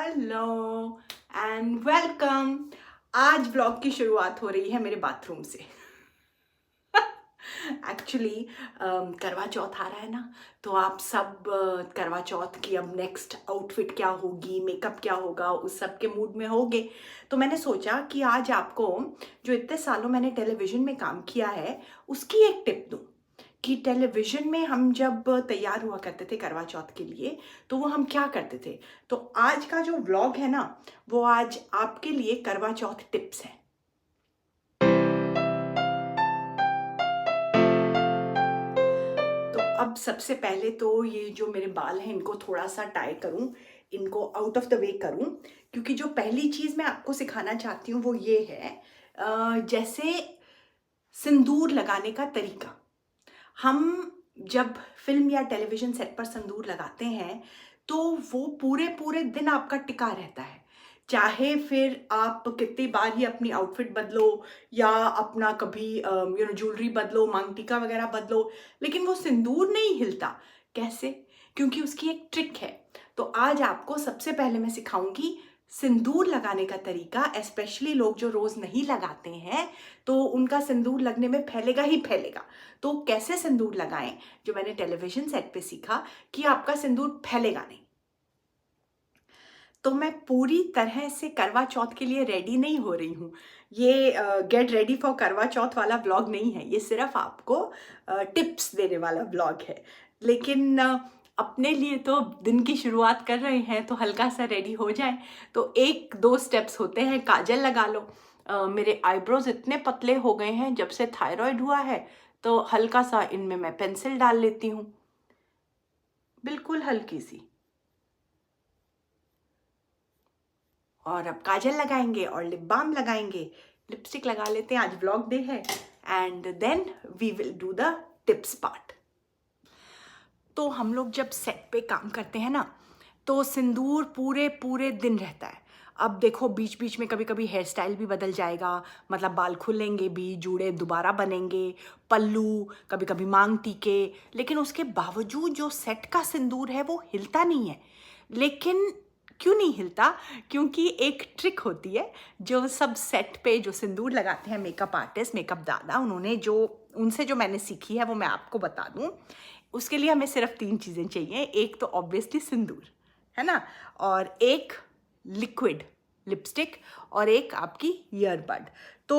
Hello and welcome. आज blog की शुरुआत हो रही है मेरे बाथरूम से। एक्चुअली करवा चौथ आ रहा है ना, तो आप सब करवा चौथ की अब नेक्स्ट आउटफिट क्या होगी, मेकअप क्या होगा, उस सब के मूड में होगे। तो मैंने सोचा कि आज आपको जो इतने सालों मैंने टेलीविज़न में काम किया है उसकी एक टिप दूँ कि टेलीविज़न में हम जब तैयार हुआ करते थे करवा चौथ के लिए तो वो हम क्या करते थे। तो आज का जो व्लॉग है ना, वो आज आपके लिए करवा चौथ टिप्स है। तो अब सबसे पहले तो ये जो मेरे बाल हैं इनको थोड़ा सा टाई करूं, इनको आउट ऑफ द वे करूं, क्योंकि जो पहली चीज़ मैं आपको सिखाना चाहती हूँ वो ये है जैसे सिंदूर लगाने का तरीका। हम जब फिल्म या टेलीविज़न सेट पर सिंदूर लगाते हैं तो वो पूरे पूरे दिन आपका टिका रहता है। चाहे फिर आप कितनी बार ही अपनी आउटफिट बदलो या अपना कभी ज्वेलरी बदलो, मांग टीका वगैरह बदलो, लेकिन वो सिंदूर नहीं हिलता। कैसे? क्योंकि उसकी एक ट्रिक है। तो आज आपको सबसे पहले मैं सिखाऊंगी सिंदूर लगाने का तरीका। स्पेशली लोग जो रोज़ नहीं लगाते हैं तो उनका सिंदूर लगने में फैलेगा ही फैलेगा। तो कैसे सिंदूर लगाएं, जो मैंने टेलीविज़न सेट पे सीखा कि आपका सिंदूर फैलेगा नहीं। तो मैं पूरी तरह से करवा चौथ के लिए रेडी नहीं हो रही हूँ। ये गेट रेडी फॉर करवा चौथ वाला ब्लॉग नहीं है, ये सिर्फ आपको टिप्स देने वाला ब्लॉग है। लेकिन अपने लिए तो दिन की शुरुआत कर रहे हैं तो हल्का सा रेडी हो जाए। तो एक दो स्टेप्स होते हैं। काजल लगा लो। मेरे आईब्रोज इतने पतले हो गए हैं जब से थायराइड हुआ है, तो हल्का सा इनमें मैं पेंसिल डाल लेती हूँ, बिल्कुल हल्की सी। और अब काजल लगाएंगे और लिप बाम लगाएंगे, लिपस्टिक लगा लेते हैं, आज व्लॉग डे है। And then we will do the tips part. तो हम लोग जब सेट पे काम करते हैं ना, तो सिंदूर पूरे पूरे दिन रहता है। अब देखो बीच बीच में कभी कभी हेयर स्टाइल भी बदल जाएगा, मतलब बाल खुलेंगे भी, जूड़े दोबारा बनेंगे, पल्लू, कभी कभी मांग टीके, लेकिन उसके बावजूद जो सेट का सिंदूर है वो हिलता नहीं है। लेकिन क्यों नहीं हिलता? क्योंकि एक ट्रिक होती है जो सब सेट पे जो सिंदूर लगाते हैं, मेकअप आर्टिस्ट, मेकअप दादा, उनसे जो मैंने सीखी है वो मैं आपको बता दूं। उसके लिए हमें सिर्फ 3 चीज़ें चाहिए। एक तो ऑब्वियसली सिंदूर, है ना, और एक लिक्विड लिपस्टिक, और एक आपकी ईयरबड। तो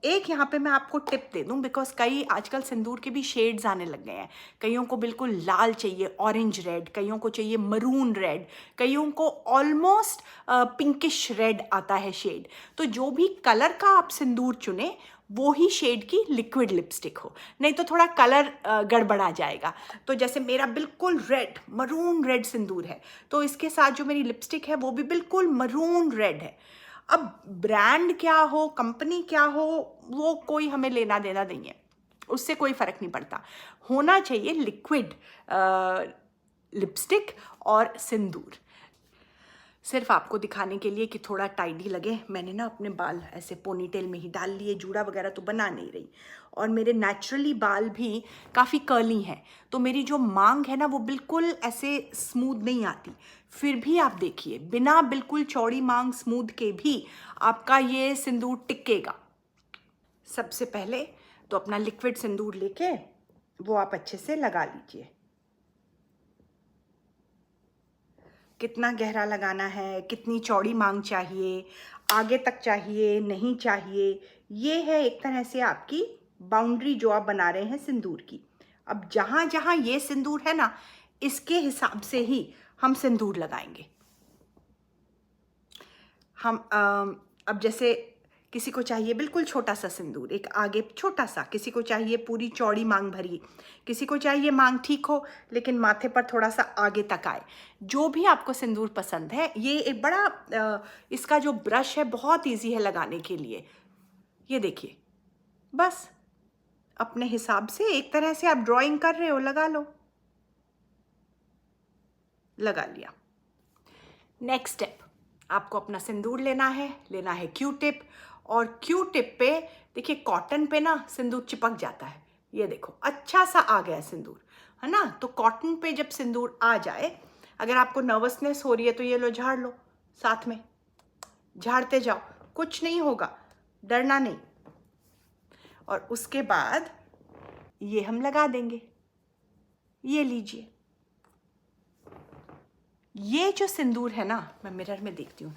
एक यहाँ पे मैं आपको टिप दे दूँ, बिकॉज कई आजकल सिंदूर के भी शेड्स आने लग गए हैं। कईयों को बिल्कुल लाल चाहिए, ऑरेंज रेड, कईयों को चाहिए मरून रेड, कईयों को ऑलमोस्ट पिंकिश रेड आता है शेड। तो जो भी कलर का आप सिंदूर चुने वो ही शेड की लिक्विड लिपस्टिक हो, नहीं तो थोड़ा कलर गड़बड़ा जाएगा। तो जैसे मेरा बिल्कुल रेड, मरून रेड सिंदूर है, तो इसके साथ जो मेरी लिपस्टिक है वो भी बिल्कुल मरून रेड है। अब ब्रांड क्या हो, कंपनी क्या हो, वो कोई हमें लेना देना नहीं है, उससे कोई फर्क नहीं पड़ता। होना चाहिए लिक्विड लिपस्टिक और सिंदूर। सिर्फ आपको दिखाने के लिए कि थोड़ा टाइडी लगे, मैंने ना अपने बाल ऐसे पोनीटेल में ही डाल लिए, जूड़ा वगैरह तो बना नहीं रही। और मेरे नेचुरली बाल भी काफ़ी कर्ली हैं, तो मेरी जो मांग है ना वो बिल्कुल ऐसे स्मूथ नहीं आती। फिर भी आप देखिए, बिना बिल्कुल चौड़ी मांग स्मूथ के भी आपका ये सिंदूर टिकेगा। सबसे पहले तो अपना लिक्विड सिंदूर लेके वो आप अच्छे से लगा लीजिए। कितना गहरा लगाना है, कितनी चौड़ी मांग चाहिए, आगे तक चाहिए, नहीं चाहिए, ये है एक तरह से आपकी बाउंड्री जो आप बना रहे हैं सिंदूर की। अब जहाँ जहाँ ये सिंदूर है ना, इसके हिसाब से ही हम सिंदूर लगाएंगे। हम अब जैसे किसी को चाहिए बिल्कुल छोटा सा सिंदूर, एक आगे छोटा सा, किसी को चाहिए पूरी चौड़ी मांग भरी, किसी को चाहिए मांग ठीक हो लेकिन माथे पर थोड़ा सा आगे तक आए। जो भी आपको सिंदूर पसंद है, ये एक बड़ा इसका जो ब्रश है बहुत इजी है लगाने के लिए। ये देखिए, बस अपने हिसाब से एक तरह से आप ड्राइंग कर रहे हो, लगा लो। लगा लिया। नेक्स्ट स्टेप, आपको अपना सिंदूर लेना है क्यू टिप। और क्यू टिप पे देखिए, कॉटन पे ना सिंदूर चिपक जाता है। ये देखो अच्छा सा आ गया सिंदूर, है ना। तो कॉटन पे जब सिंदूर आ जाए, अगर आपको नर्वसनेस हो रही है तो ये लो, झाड़ लो, साथ में झाड़ते जाओ, कुछ नहीं होगा, डरना नहीं। और उसके बाद ये हम लगा देंगे। ये लीजिए, ये जो सिंदूर है ना, मैं मिरर में देखती हूँ,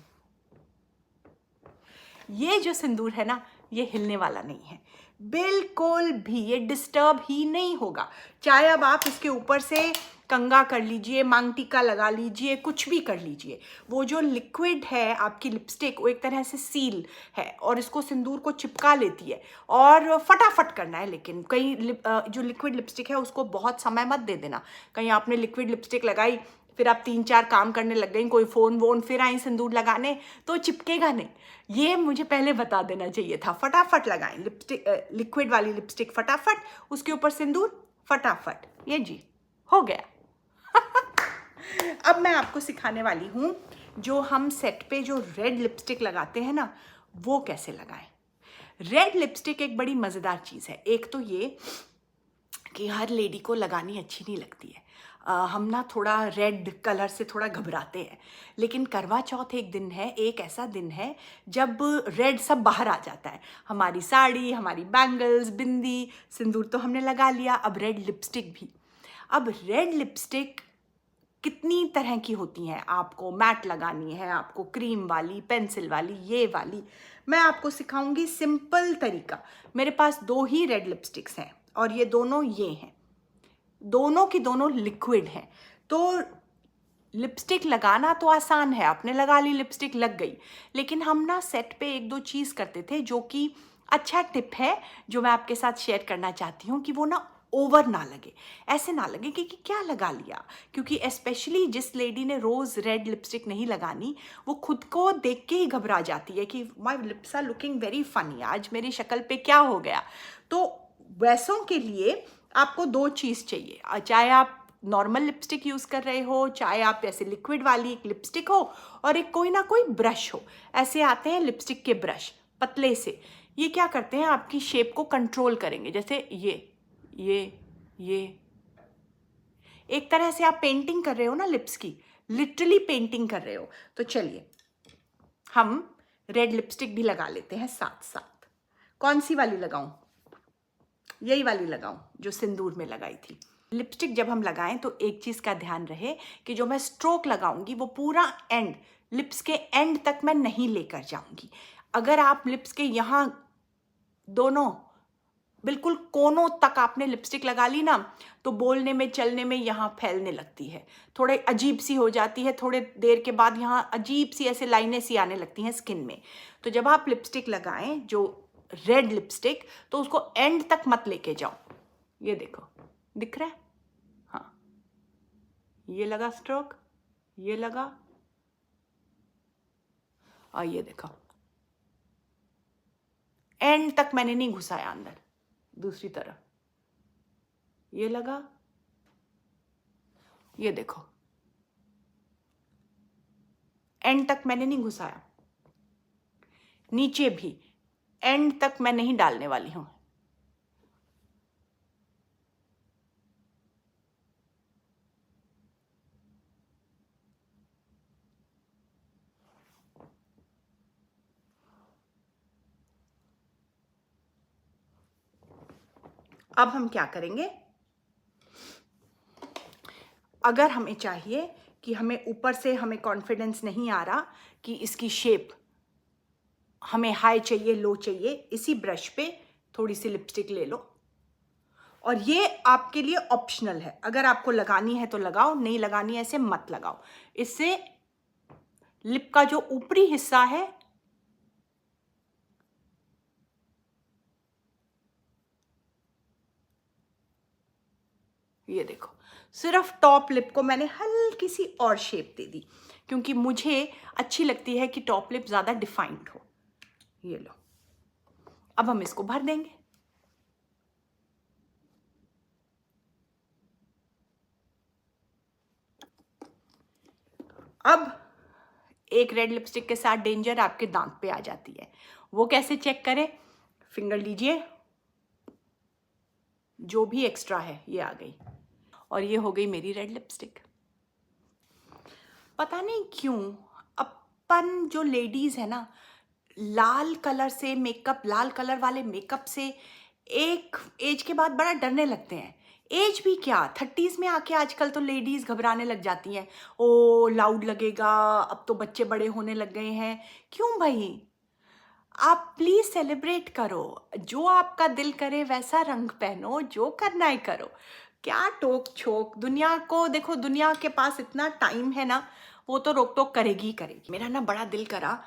ये जो सिंदूर है ना, ये हिलने वाला नहीं है बिल्कुल भी, ये डिस्टर्ब ही नहीं होगा। चाहे अब आप इसके ऊपर से कंघा कर लीजिए, मांग टीका लगा लीजिए, कुछ भी कर लीजिए, वो जो लिक्विड है आपकी लिपस्टिक, वो एक तरह से सील है और इसको सिंदूर को चिपका लेती है। और फटाफट करना है, लेकिन कहीं जो लिक्विड लिपस्टिक है उसको बहुत समय मत दे देना। कहीं आपने लिक्विड लिपस्टिक लगाई, फिर आप 3-4 काम करने लग गई, कोई फ़ोन वोन, फिर आई सिंदूर लगाने, तो चिपकेगा नहीं। ये मुझे पहले बता देना चाहिए था। फटाफट लगाएं लिपस्टिक, लिक्विड वाली लिपस्टिक फटाफट, उसके ऊपर सिंदूर फटाफट। ये जी हो गया। अब मैं आपको सिखाने वाली हूँ जो हम सेट पे जो रेड लिपस्टिक लगाते हैं ना, वो कैसे लगाएं। रेड लिपस्टिक एक बड़ी मज़ेदार चीज़ है। एक तो ये कि हर लेडी को लगानी अच्छी नहीं लगती है। हम ना थोड़ा रेड कलर से थोड़ा घबराते हैं, लेकिन करवा चौथ एक दिन है, एक ऐसा दिन है जब रेड सब बाहर आ जाता है। हमारी साड़ी, हमारी बैंगल्स, बिंदी, सिंदूर तो हमने लगा लिया, अब रेड लिपस्टिक भी। अब रेड लिपस्टिक कितनी तरह की होती हैं, आपको मैट लगानी है, आपको क्रीम वाली, पेंसिल वाली, ये वाली। मैं आपको सिखाऊंगी सिंपल तरीका। मेरे पास 2 ही रेड लिपस्टिक्स हैं और ये दोनों ये हैं, दोनों की दोनों लिक्विड हैं। तो लिपस्टिक लगाना तो आसान है, आपने लगा ली, लिपस्टिक लग गई। लेकिन हम ना सेट पे 1-2 चीज़ करते थे, जो कि अच्छा टिप है, जो मैं आपके साथ शेयर करना चाहती हूँ कि वो ना ओवर ना लगे। ऐसे ना लगे कि क्या लगा लिया, क्योंकि स्पेशली जिस लेडी ने रोज़ रेड लिपस्टिक नहीं लगानी, वो खुद को देख के ही घबरा जाती है कि my lips are looking very funny, आज मेरी शक्ल पे क्या हो गया। तो वैसों के लिए आपको 2 चीज़ चाहिए, चाहे आप नॉर्मल लिपस्टिक यूज़ कर रहे हो, चाहे आप ऐसे लिक्विड वाली एक लिपस्टिक हो, और एक कोई ना कोई ब्रश हो। ऐसे आते हैं लिपस्टिक के ब्रश पतले से, ये क्या करते हैं, आपकी शेप को कंट्रोल करेंगे। जैसे ये एक तरह से आप पेंटिंग कर रहे हो ना लिप्स की, लिटरली पेंटिंग कर रहे हो। तो चलिए हम रेड लिपस्टिक भी लगा लेते हैं साथ साथ। कौन सी वाली लगाऊं? यही वाली लगाऊं जो सिंदूर में लगाई थी। लिपस्टिक जब हम लगाएं तो एक चीज़ का ध्यान रहे कि जो मैं स्ट्रोक लगाऊंगी वो पूरा एंड, लिप्स के एंड तक मैं नहीं लेकर जाऊंगी। अगर आप लिप्स के यहाँ दोनों बिल्कुल कोनों तक आपने लिपस्टिक लगा ली ना, तो बोलने में, चलने में यहाँ फैलने लगती है, थोड़े अजीब सी हो जाती है, थोड़े देर के बाद यहाँ अजीब सी ऐसे लाइनें सी आने लगती हैं स्किन में। तो जब आप लिपस्टिक लगाएं जो रेड लिपस्टिक, तो उसको एंड तक मत लेके जाओ। ये देखो, दिख रहा है? हाँ, ये लगा स्ट्रोक, ये लगा, और ये देखो एंड तक मैंने नहीं घुसाया अंदर। दूसरी तरफ ये लगा, ये देखो एंड तक मैंने नहीं घुसाया। नीचे भी एंड तक मैं नहीं डालने वाली हूं। अब हम क्या करेंगे, अगर हमें चाहिए कि हमें ऊपर से हमें कॉन्फिडेंस नहीं आ रहा कि इसकी शेप हमें हाई चाहिए, लो चाहिए, इसी ब्रश पे थोड़ी सी लिपस्टिक ले लो। और ये आपके लिए ऑप्शनल है, अगर आपको लगानी है तो लगाओ, नहीं लगानी है ऐसे मत लगाओ। इससे लिप का जो ऊपरी हिस्सा है, ये देखो, सिर्फ टॉप लिप को मैंने हल्की सी और शेप दे दी, क्योंकि मुझे अच्छी लगती है कि टॉप लिप ज़्यादा डिफाइंड हो। ये लो, अब हम इसको भर देंगे। अब एक रेड लिपस्टिक के साथ डेंजर आपके दांत पे आ जाती है, वो कैसे चेक करें? फिंगर लीजिए, जो भी एक्स्ट्रा है ये आ गई, और ये हो गई मेरी रेड लिपस्टिक। पता नहीं क्यों अब अपन जो लेडीज़ है ना, लाल कलर से मेकअप, लाल कलर वाले मेकअप से एक एज के बाद बड़ा डरने लगते हैं। एज भी क्या, 30s में आके आजकल तो लेडीज़ घबराने लग जाती हैं। ओ लाउड लगेगा, अब तो बच्चे बड़े होने लग गए हैं। क्यों भाई, आप प्लीज सेलिब्रेट करो, जो आपका दिल करे वैसा रंग पहनो, जो करना है करो। क्या टोक छोक, दुनिया को देखो, दुनिया के पास इतना टाइम है ना, वो तो रोक टोक करेगी ही करेगी। मेरा ना बड़ा दिल करा,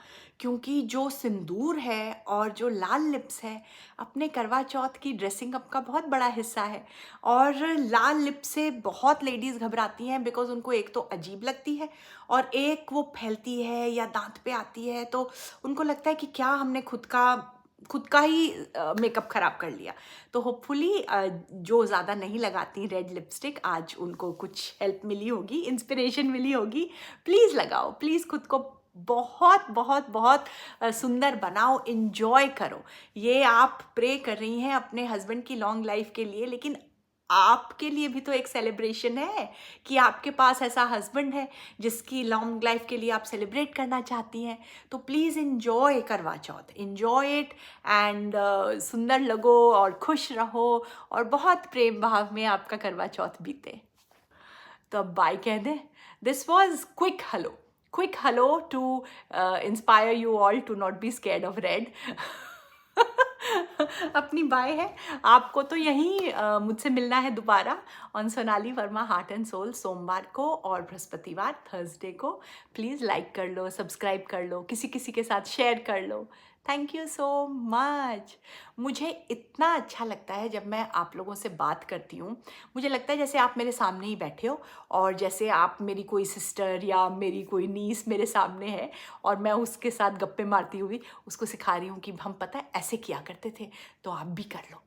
क्योंकि जो सिंदूर है और जो लाल लिप्स है अपने करवा चौथ की ड्रेसिंग अप का बहुत बड़ा हिस्सा है। और लाल लिप से बहुत लेडीज़ घबराती हैं, बिकॉज उनको एक तो अजीब लगती है और एक वो फैलती है या दांत पे आती है, तो उनको लगता है कि क्या हमने खुद का ही मेकअप ख़राब कर लिया। तो होपफुली जो ज़्यादा नहीं लगाती रेड लिपस्टिक, आज उनको कुछ हेल्प मिली होगी, इंस्पिरेशन मिली होगी। प्लीज़ लगाओ, प्लीज़ खुद को बहुत बहुत बहुत सुंदर बनाओ, इन्जॉय करो। ये आप प्रे कर रही हैं अपने हस्बैंड की लॉन्ग लाइफ के लिए, लेकिन आपके लिए भी तो एक सेलिब्रेशन है कि आपके पास ऐसा हस्बैंड है जिसकी लॉन्ग लाइफ के लिए आप सेलिब्रेट करना चाहती हैं। तो प्लीज़ इन्जॉय करवा चौथ, इन्जॉय इट एंड सुंदर लगो और खुश रहो और बहुत प्रेम भाव में आपका करवा चौथ बीते। तो अब बाय कह दें। This was quick hello to inspire you all to not be scared of red. अपनी बाय है। आपको तो यहीं मुझसे मिलना है दोबारा on Sonali Verma heart and soul, सोमवार को और बृहस्पतिवार थर्सडे को। प्लीज़ लाइक कर लो, सब्सक्राइब कर लो, किसी किसी के साथ शेयर कर लो। Thank you so much. मुझे इतना अच्छा लगता है जब मैं आप लोगों से बात करती हूँ। मुझे लगता है जैसे आप मेरे सामने ही बैठे हो और जैसे आप मेरी कोई सिस्टर या मेरी कोई नीस मेरे सामने है और मैं उसके साथ गप्पे मारती हुई उसको सिखा रही हूँ कि हम पता है ऐसे किया करते थे, तो आप भी कर लो।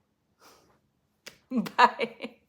बाय।